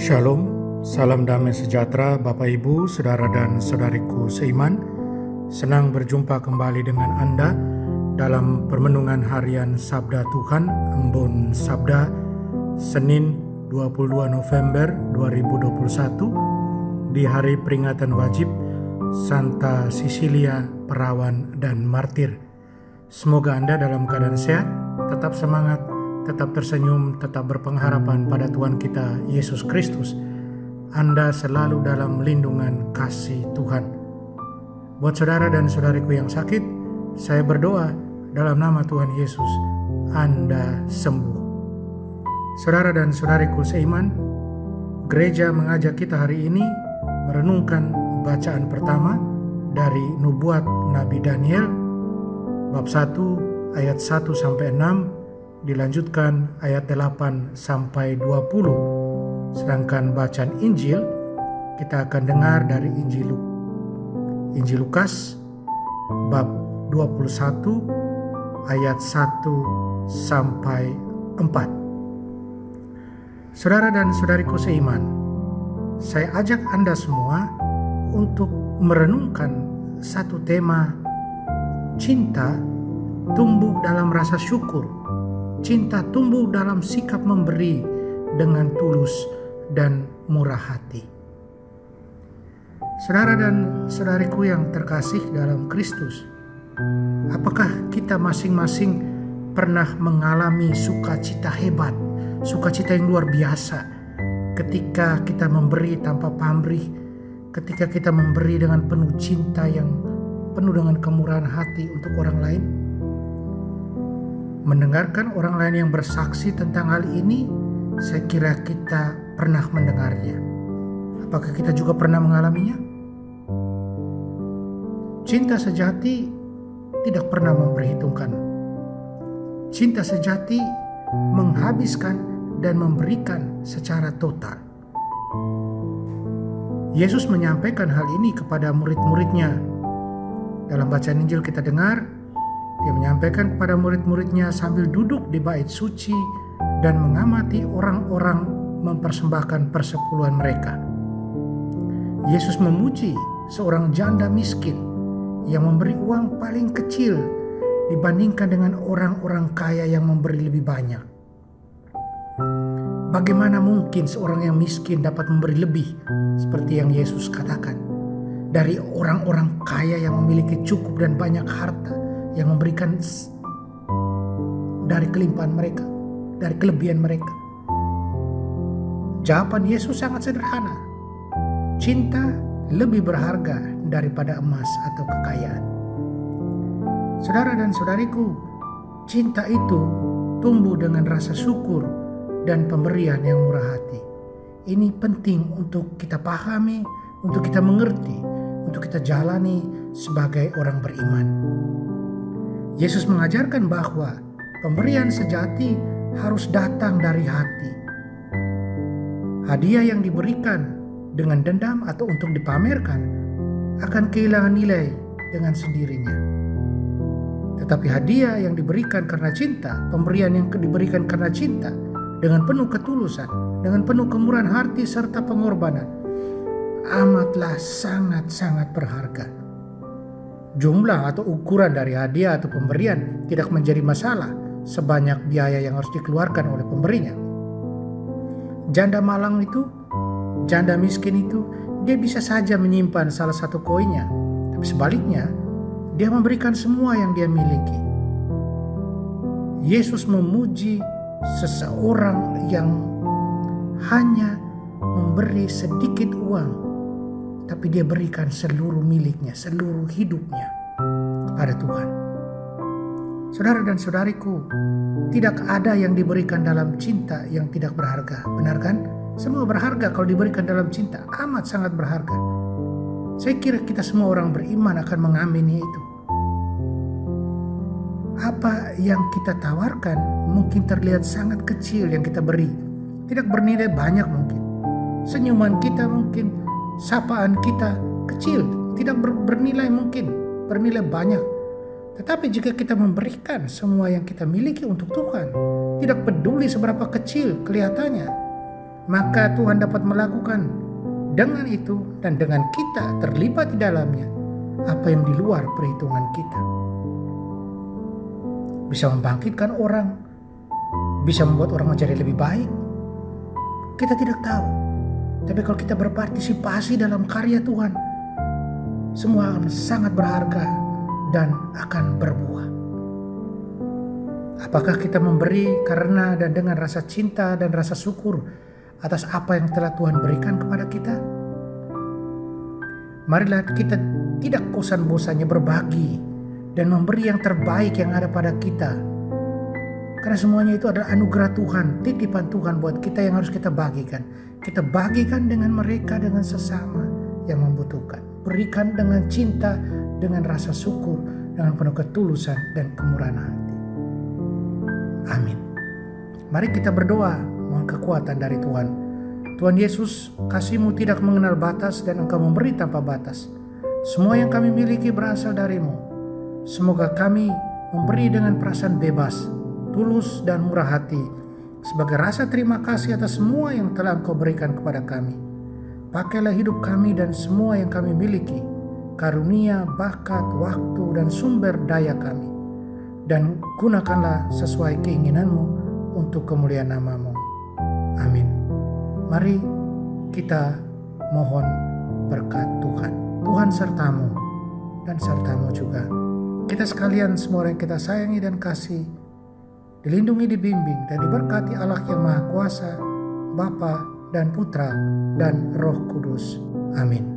Shalom, salam damai sejahtera Bapak Ibu, Saudara dan Saudariku seiman. Senang berjumpa kembali dengan Anda dalam permenungan harian Sabda Tuhan, Embun Sabda, Senin 22 November 2021, di hari peringatan wajib Santa Cecilia Perawan dan Martir. Semoga Anda dalam keadaan sehat, tetap semangat, tetap tersenyum, tetap berpengharapan pada Tuhan kita Yesus Kristus. Anda selalu dalam lindungan kasih Tuhan. Buat saudara dan saudariku yang sakit, saya berdoa dalam nama Tuhan Yesus, Anda sembuh. Saudara dan saudariku seiman, gereja mengajak kita hari ini merenungkan bacaan pertama dari nubuat Nabi Daniel, bab 1 ayat 1 sampai 6, dilanjutkan ayat 8 sampai 20. Sedangkan bacaan Injil kita akan dengar dari Injil Lukas bab 21 ayat 1 sampai 4. Saudara dan saudariku seiman, saya ajak Anda semua untuk merenungkan satu tema: cinta tumbuh dalam rasa syukur. Cinta tumbuh dalam sikap memberi dengan tulus dan murah hati. Saudara dan saudariku yang terkasih dalam Kristus, apakah kita masing-masing pernah mengalami sukacita hebat, sukacita yang luar biasa ketika kita memberi tanpa pamrih, ketika kita memberi dengan penuh cinta yang penuh dengan kemurahan hati untuk orang lain? Mendengarkan orang lain yang bersaksi tentang hal ini, saya kira kita pernah mendengarnya. Apakah kita juga pernah mengalaminya? Cinta sejati tidak pernah memperhitungkan. Cinta sejati menghabiskan dan memberikan secara total. Yesus menyampaikan hal ini kepada murid-muridnya. Dalam bacaan Injil kita dengar, Dia menyampaikan kepada murid-muridnya sambil duduk di bait suci dan mengamati orang-orang mempersembahkan persepuluhan mereka. Yesus memuji seorang janda miskin yang memberi uang paling kecil dibandingkan dengan orang-orang kaya yang memberi lebih banyak. Bagaimana mungkin seorang yang miskin dapat memberi lebih, seperti yang Yesus katakan, dari orang-orang kaya yang memiliki cukup dan banyak harta, yang memberikan dari kelimpahan mereka, dari kelebihan mereka? Jawaban Yesus sangat sederhana. Cinta lebih berharga daripada emas atau kekayaan. Saudara dan saudariku, cinta itu tumbuh dengan rasa syukur dan pemberian yang murah hati. Ini penting untuk kita pahami, untuk kita mengerti, untuk kita jalani sebagai orang beriman. Yesus mengajarkan bahwa pemberian sejati harus datang dari hati. Hadiah yang diberikan dengan dendam atau untuk dipamerkan akan kehilangan nilai dengan sendirinya. Tetapi hadiah yang diberikan karena cinta, pemberian yang diberikan karena cinta, dengan penuh ketulusan, dengan penuh kemurahan hati serta pengorbanan, amatlah sangat-sangat berharga. Jumlah atau ukuran dari hadiah atau pemberian tidak menjadi masalah sebanyak biaya yang harus dikeluarkan oleh pemberinya. Janda malang itu, janda miskin itu, dia bisa saja menyimpan salah satu koinnya, tapi sebaliknya dia memberikan semua yang dia miliki. Yesus memuji seseorang yang hanya memberi sedikit uang, tapi dia berikan seluruh miliknya, seluruh hidupnya kepada Tuhan. Saudara dan saudariku, tidak ada yang diberikan dalam cinta yang tidak berharga. Benar kan? Semua berharga kalau diberikan dalam cinta, amat sangat berharga. Saya kira kita semua orang beriman akan mengamini itu. Apa yang kita tawarkan mungkin terlihat sangat kecil yang kita beri, tidak bernilai banyak mungkin. Senyuman kita mungkin, sapaan kita kecil, tidak bernilai mungkin, bernilai banyak. Tetapi jika kita memberikan semua yang kita miliki untuk Tuhan, tidak peduli seberapa kecil kelihatannya, maka Tuhan dapat melakukan dengan itu dan dengan kita terlibat di dalamnya apa yang di luar perhitungan kita. Bisa membangkitkan orang, bisa membuat orang menjadi lebih baik. Kita tidak tahu. Tapi kalau kita berpartisipasi dalam karya Tuhan, semua akan sangat berharga dan akan berbuah. Apakah kita memberi karena dan dengan rasa cinta dan rasa syukur atas apa yang telah Tuhan berikan kepada kita? Marilah kita tidak bosan-bosannya berbagi dan memberi yang terbaik yang ada pada kita. Karena semuanya itu adalah anugerah Tuhan, titipan Tuhan buat kita yang harus kita bagikan. Kita bagikan dengan mereka, dengan sesama yang membutuhkan. Berikan dengan cinta, dengan rasa syukur, dengan penuh ketulusan dan kemurahan hati. Amin. Mari kita berdoa, mohon kekuatan dari Tuhan. Tuhan Yesus, kasih-Mu tidak mengenal batas dan Engkau memberi tanpa batas. Semua yang kami miliki berasal dari-Mu. Semoga kami memberi dengan perasaan bebas, tulus dan murah hati, sebagai rasa terima kasih atas semua yang telah Engkau berikan kepada kami. Pakailah hidup kami dan semua yang kami miliki, karunia, bakat, waktu, dan sumber daya kami. Dan gunakanlah sesuai keinginan-Mu untuk kemuliaan nama-Mu. Amin. Mari kita mohon berkat Tuhan. Tuhan sertamu dan sertamu juga. Kita sekalian semua orang yang kita sayangi dan kasih, dilindungi, dibimbing, dan diberkati Allah yang Maha Kuasa, Bapa dan Putra dan Roh Kudus. Amin.